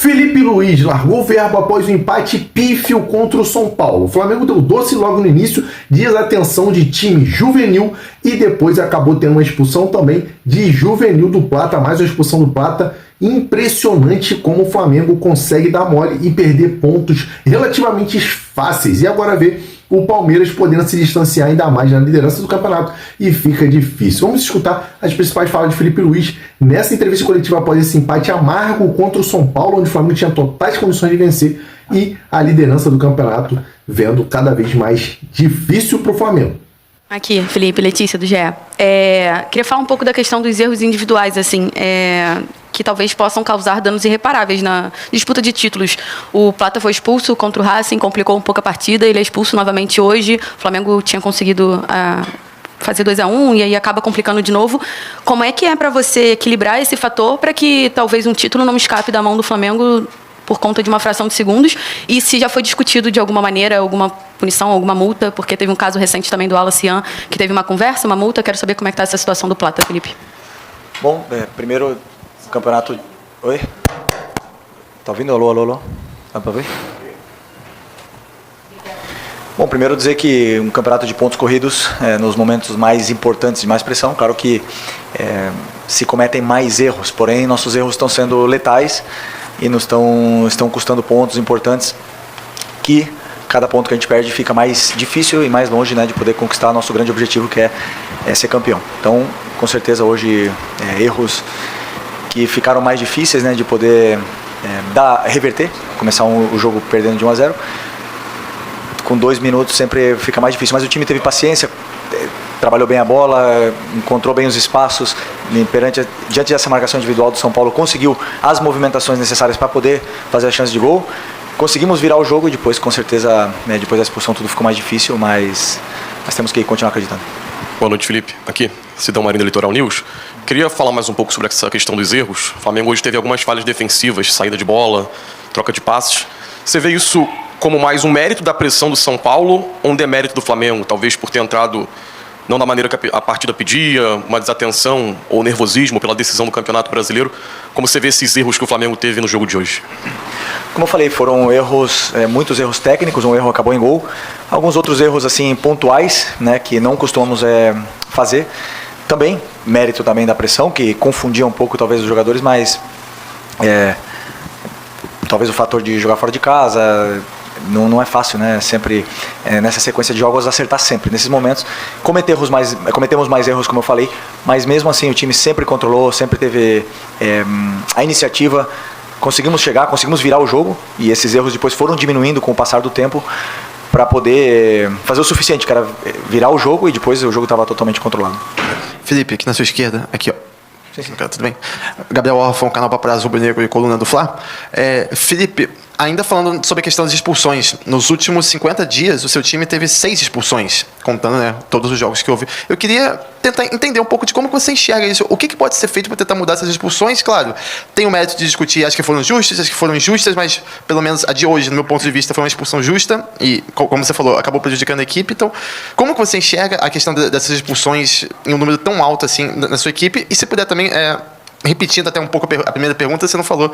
Felipe Luiz largou o verbo após o empate pífio contra o São Paulo. O Flamengo deu doce logo no início, desatenção de time juvenil e depois acabou tendo uma expulsão também de juvenil do Plata, mais uma expulsão do Plata. Impressionante como o Flamengo consegue dar mole e perder pontos relativamente fáceis. E agora ver o Palmeiras podendo se distanciar ainda mais na liderança do campeonato e fica difícil. Vamos escutar as principais falas de Felipe Luiz nessa entrevista coletiva após esse empate amargo contra o São Paulo, onde o Flamengo tinha totais condições de vencer e a liderança do campeonato vendo cada vez mais difícil para o Flamengo. Aqui, Felipe, Letícia do GE. Queria falar um pouco da questão dos erros individuais, assim, que talvez possam causar danos irreparáveis na disputa de títulos. O Plata foi expulso contra o Racing, complicou um pouco a partida, ele é expulso novamente hoje. O Flamengo tinha conseguido fazer 2-1 e aí acaba complicando de novo. Como é que é para você equilibrar esse fator para que talvez um título não escape da mão do Flamengo por conta de uma fração de segundos? E se já foi discutido de alguma maneira alguma punição, alguma multa, porque teve um caso recente também do Alacian, que teve uma conversa, uma multa. Quero saber como é que está essa situação do Plata, Felipe. Bom, primeiro, o campeonato... Oi? Tá ouvindo? Alô, alô, alô? Dá pra ver? Bom, primeiro dizer que um campeonato de pontos corridos, nos momentos mais importantes de mais pressão, claro que se cometem mais erros, porém nossos erros estão sendo letais e nos estão custando pontos importantes que cada ponto que a gente perde fica mais difícil e mais longe, né, de poder conquistar nosso grande objetivo, que é ser campeão. Então, com certeza, hoje, erros que ficaram mais difíceis, né, de poder reverter, começar o jogo perdendo de 1-0. Com 2 minutos sempre fica mais difícil, mas o time teve paciência, trabalhou bem a bola, encontrou bem os espaços, diante dessa marcação individual do São Paulo, conseguiu as movimentações necessárias para poder fazer a chance de gol. Conseguimos virar o jogo e depois, com certeza, depois da expulsão tudo ficou mais difícil, mas temos que continuar acreditando. Boa noite, Felipe. Aqui, Sidão Marinho, Litoral News. Queria falar mais um pouco sobre essa questão dos erros. O Flamengo hoje teve algumas falhas defensivas, saída de bola, troca de passes. Você vê isso como mais um mérito da pressão do São Paulo ou um demérito do Flamengo, talvez por ter entrado não da maneira que a partida pedia, uma desatenção ou nervosismo pela decisão do Campeonato Brasileiro? Como você vê esses erros que o Flamengo teve no jogo de hoje? Como eu falei, foram erros, muitos erros técnicos, um erro acabou em gol, alguns outros erros assim pontuais, né, que não costumamos fazer. Também, mérito também da pressão, que confundia um pouco talvez os jogadores, mas talvez o fator de jogar fora de casa... Não é fácil, né? Sempre nessa sequência de jogos acertar sempre. Nesses momentos cometemos mais erros, como eu falei, mas mesmo assim o time sempre controlou, sempre teve a iniciativa. Conseguimos virar o jogo e esses erros depois foram diminuindo com o passar do tempo para poder fazer o suficiente, que era virar o jogo, e depois o jogo estava totalmente controlado. Felipe, aqui na sua esquerda, aqui ó. Sim. Tudo bem? Gabriel Orfão, canal Paparazzo Rubro Negro e coluna do Fla. Felipe, ainda falando sobre a questão das expulsões, nos últimos 50 dias o seu time teve 6 expulsões, contando, né, todos os jogos que houve. Eu queria tentar entender um pouco de como você enxerga isso, o que pode ser feito para tentar mudar essas expulsões. Claro, tem o mérito de discutir as que foram justas, as que foram injustas, mas pelo menos a de hoje, no meu ponto de vista, foi uma expulsão justa e, como você falou, acabou prejudicando a equipe. Então, como que você enxerga a questão dessas expulsões em um número tão alto assim na sua equipe? E se puder também... repetindo até um pouco a primeira pergunta, você não falou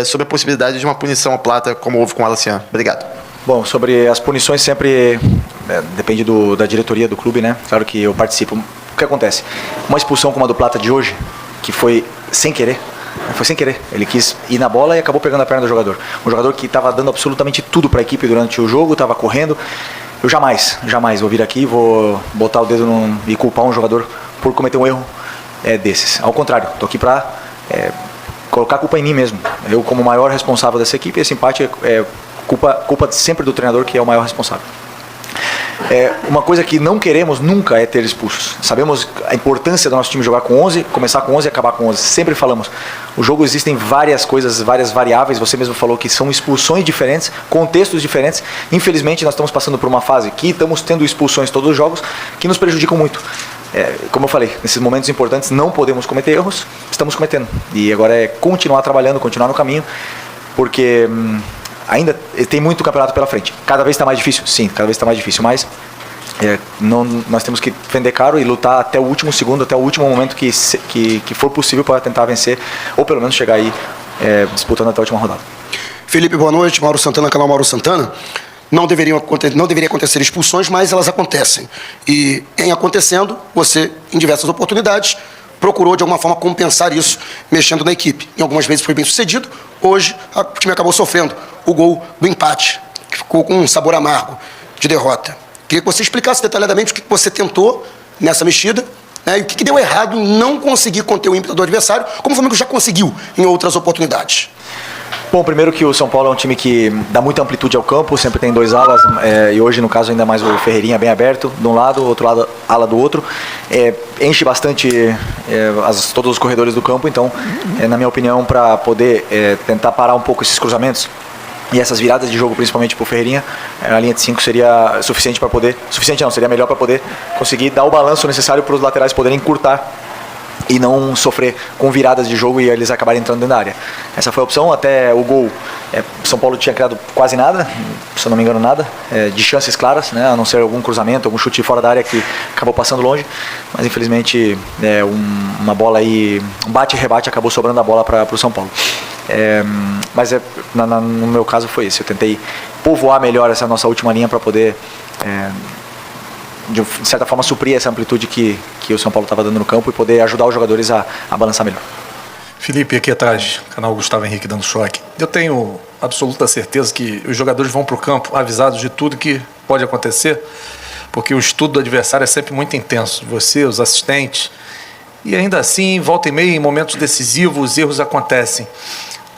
sobre a possibilidade de uma punição ao Plata, como houve com o Alacian. Obrigado. Bom, sobre as punições sempre depende da diretoria do clube, né? Claro que eu participo. O que acontece? Uma expulsão como a do Plata de hoje, que foi sem querer, ele quis ir na bola e acabou pegando a perna do jogador. Um jogador que estava dando absolutamente tudo para a equipe durante o jogo, estava correndo. Eu jamais vou vir aqui e vou botar o dedo e culpar um jogador por cometer um erro desses. Ao contrário, estou aqui para colocar a culpa em mim mesmo. Eu, como maior responsável dessa equipe, esse empate é culpa sempre do treinador, que é o maior responsável. Uma coisa que não queremos nunca é ter expulsos. Sabemos a importância do nosso time jogar com 11, começar com 11 e acabar com 11. Sempre falamos, o jogo existem várias coisas, várias variáveis. Você mesmo falou que são expulsões diferentes, contextos diferentes. Infelizmente nós estamos passando por uma fase que estamos tendo expulsões todos os jogos que nos prejudicam muito. Como eu falei, nesses momentos importantes não podemos cometer erros, estamos cometendo. E agora é continuar trabalhando, continuar no caminho, porque ainda tem muito campeonato pela frente. Cada vez está mais difícil? Sim, cada vez está mais difícil, mas nós temos que vender caro e lutar até o último segundo, até o último momento que for possível para tentar vencer, ou pelo menos chegar aí disputando até a última rodada. Felipe, boa noite. Mauro Santana, canal Mauro Santana. Não deveria acontecer expulsões, mas elas acontecem. E, em acontecendo, você, em diversas oportunidades, procurou, de alguma forma, compensar isso, mexendo na equipe. Em algumas vezes foi bem sucedido. Hoje, o time acabou sofrendo o gol do empate, que ficou com um sabor amargo de derrota. Queria que você explicasse detalhadamente o que você tentou nessa mexida, né, e o que deu errado em não conseguir conter o ímpeto do adversário, como o Flamengo já conseguiu em outras oportunidades. Bom, primeiro que o São Paulo é um time que dá muita amplitude ao campo, sempre tem 2 alas, e hoje, no caso, ainda mais o Ferreirinha bem aberto, de um lado, outro lado, ala do outro. Enche bastante todos os corredores do campo, então, na minha opinião, para poder tentar parar um pouco esses cruzamentos e essas viradas de jogo, principalmente para o Ferreirinha, a linha de 5 seria suficiente para poder... Suficiente não, seria melhor para poder conseguir dar o balanço necessário para os laterais poderem encurtar e não sofrer com viradas de jogo e eles acabarem entrando dentro da área. Essa foi a opção. Até o gol, São Paulo tinha criado quase nada, se eu não me engano nada, de chances claras, né, a não ser algum cruzamento, algum chute fora da área que acabou passando longe, mas infelizmente uma bola aí, um bate e rebate, acabou sobrando a bola para o São Paulo. Mas no meu caso foi isso, eu tentei povoar melhor essa nossa última linha para poder... de certa forma suprir essa amplitude que o São Paulo estava dando no campo e poder ajudar os jogadores a balançar melhor. Felipe, aqui atrás, canal Gustavo Henrique dando choque. Eu tenho absoluta certeza que os jogadores vão para o campo avisados de tudo que pode acontecer, porque o estudo do adversário é sempre muito intenso. Você, os assistentes, e ainda assim, volta e meia, em momentos decisivos, os erros acontecem.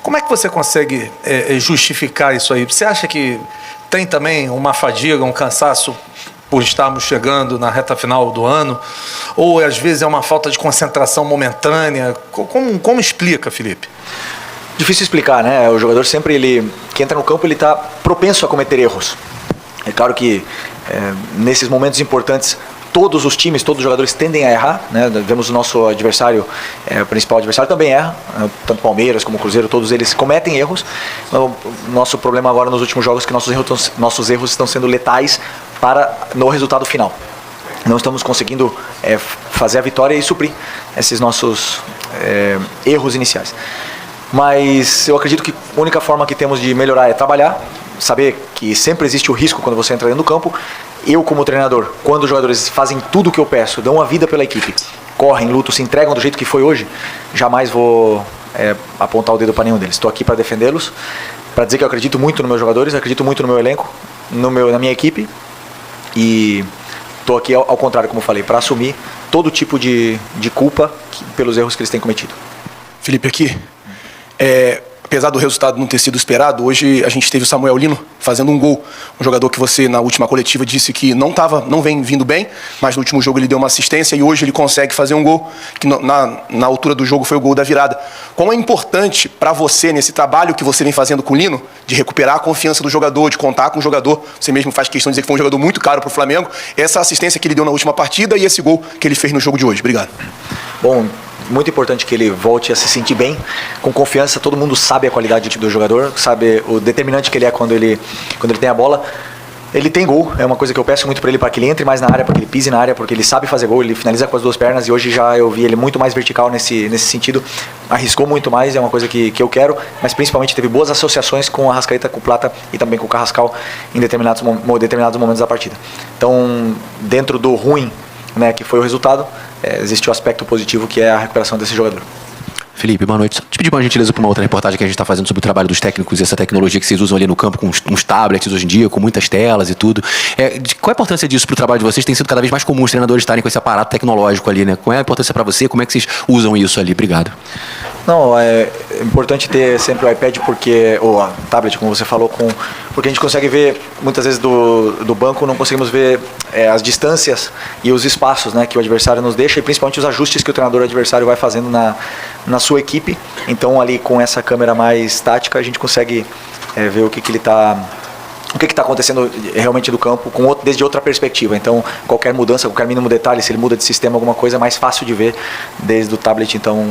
Como é que você consegue justificar isso aí? Você acha que tem também uma fadiga, um cansaço por estarmos chegando na reta final do ano, ou às vezes é uma falta de concentração momentânea? Como explica, Felipe? Difícil explicar, né? O jogador sempre, que entra no campo, ele está propenso a cometer erros. É claro que nesses momentos importantes, todos os times, todos os jogadores tendem a errar, né? Vemos o nosso adversário, o principal adversário também erra, tanto Palmeiras como Cruzeiro, todos eles cometem erros. O nosso problema agora nos últimos jogos é que nossos erros estão sendo letais no resultado final. Não estamos conseguindo fazer a vitória e suprir esses nossos erros iniciais. Mas eu acredito que a única forma que temos de melhorar é trabalhar, saber que sempre existe o risco quando você entra dentro do campo. Eu, como treinador, quando os jogadores fazem tudo o que eu peço, dão a vida pela equipe, correm, lutam, se entregam do jeito que foi hoje, jamais vou apontar o dedo para nenhum deles. Estou aqui para defendê-los, para dizer que eu acredito muito nos meus jogadores, acredito muito no meu elenco, na minha equipe, e estou aqui, ao contrário, como eu falei, para assumir todo tipo de culpa pelos erros que eles têm cometido. Felipe, aqui, apesar do resultado não ter sido esperado, hoje a gente teve o Samuel Lino fazendo um gol. Um jogador que você, na última coletiva, disse que não vem vindo bem, mas no último jogo ele deu uma assistência e hoje ele consegue fazer um gol, que na altura do jogo foi o gol da virada. Como é importante para você, nesse trabalho que você vem fazendo com o Lino, de recuperar a confiança do jogador, de contar com o jogador, você mesmo faz questão de dizer que foi um jogador muito caro para o Flamengo, essa assistência que ele deu na última partida e esse gol que ele fez no jogo de hoje. Obrigado. Bom, muito importante que ele volte a se sentir bem, com confiança. Todo mundo sabe a qualidade do jogador, sabe o determinante que ele é quando ele tem a bola. Ele tem gol, é uma coisa que eu peço muito para ele, para que ele entre mais na área, para que ele pise na área, porque ele sabe fazer gol, ele finaliza com as 2 pernas, e hoje já eu vi ele muito mais vertical nesse sentido, arriscou muito mais, é uma coisa que eu quero, mas principalmente teve boas associações com a Arrascaeta, com o Plata e também com o Carrascal em determinados momentos da partida. Então, dentro do ruim, né, que foi o resultado, existe o aspecto positivo, que é a recuperação desse jogador. Felipe, boa noite. Só te pedir uma gentileza para uma outra reportagem que a gente está fazendo sobre o trabalho dos técnicos e essa tecnologia que vocês usam ali no campo com uns tablets hoje em dia, com muitas telas e tudo. Qual a importância disso para o trabalho de vocês? Tem sido cada vez mais comum os treinadores estarem com esse aparato tecnológico ali, né? Qual é a importância para você? Como é que vocês usam isso ali? Obrigado. Não, é importante ter sempre o iPad, ou a tablet, como você falou, porque a gente consegue ver, muitas vezes do banco, não conseguimos ver as distâncias e os espaços, né, que o adversário nos deixa, e principalmente os ajustes que o treinador adversário vai fazendo na sua equipe. Então, ali com essa câmera mais tática, a gente consegue ver o que ele está... O que está acontecendo realmente do campo desde outra perspectiva. Então, qualquer mudança, qualquer mínimo detalhe, se ele muda de sistema, alguma coisa, é mais fácil de ver desde o tablet. Então,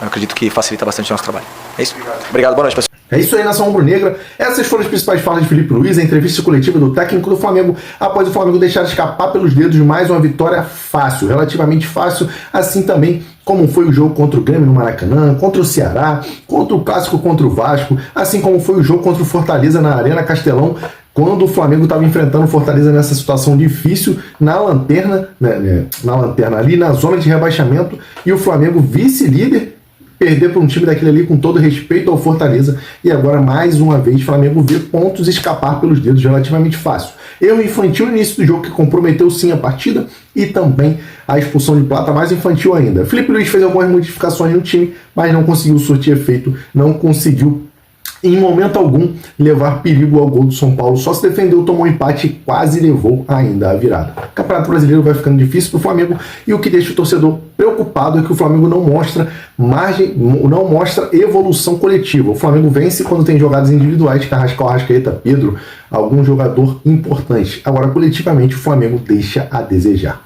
eu acredito que facilita bastante o nosso trabalho. É isso? Obrigado. Boa noite, pessoal. É isso aí, nação rubro-negra. Essas foram as principais falas de Felipe Luiz, a entrevista coletiva do técnico do Flamengo, após o Flamengo deixar escapar pelos dedos mais uma vitória fácil, relativamente fácil, assim também como foi o jogo contra o Grêmio no Maracanã, contra o Ceará, contra o Clássico contra o Vasco, assim como foi o jogo contra o Fortaleza na Arena Castelão, quando o Flamengo estava enfrentando o Fortaleza nessa situação difícil, na lanterna ali, na zona de rebaixamento, e o Flamengo vice-líder, perder para um time daquele ali com todo respeito ao Fortaleza, e agora mais uma vez o Flamengo vê pontos escapar pelos dedos relativamente fácil. Erro infantil no início do jogo que comprometeu sim a partida, e também a expulsão de Plata mais infantil ainda. Felipe Luiz fez algumas modificações no time, mas não conseguiu surtir efeito, não conseguiu em momento algum levar perigo ao gol do São Paulo, só se defendeu, tomou um empate e quase levou ainda a virada. O Campeonato Brasileiro vai ficando difícil para o Flamengo, e o que deixa o torcedor preocupado é que o Flamengo não mostra evolução coletiva. O Flamengo vence quando tem jogadas individuais, Carrascal, Arrascaeta, Pedro, algum jogador importante. Agora, coletivamente, o Flamengo deixa a desejar.